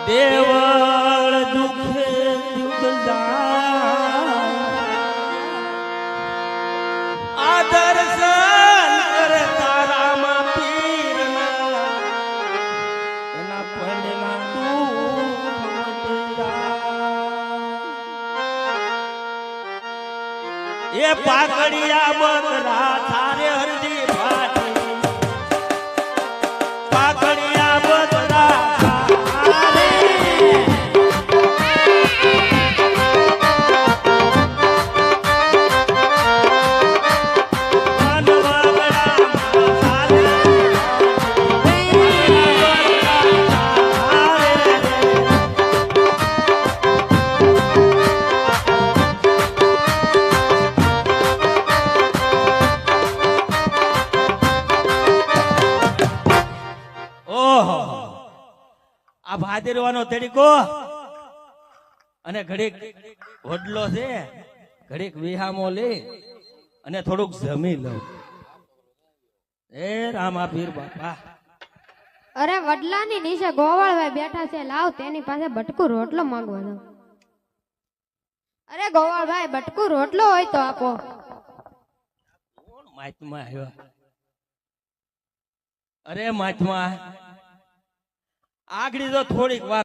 દેવળ દુખે દુખદાર આ દર્શન કરે તારામાં પીરના એના પડેલા એ પાકડિયા બકરા થારે હરજી ફાટી પાકડિયા બકરા આ ભાદરવાનો તરીકો અને ઘડીક વડલો છે ઘડીક વિહામો લે અને થોડુંક જમી લઉં એ રામા પીર બાપા અરે વડલાની નીચે ગોવાળભાઈ બેઠા છે લાવ તેની પાસે બટકું રોટલો માંગવા દો અરે ગોવાળભાઈ બટકું રોટલો હોય તો આપો માથમાં આવ્યા અરે માથમાં આગળી તો થોડીક વાર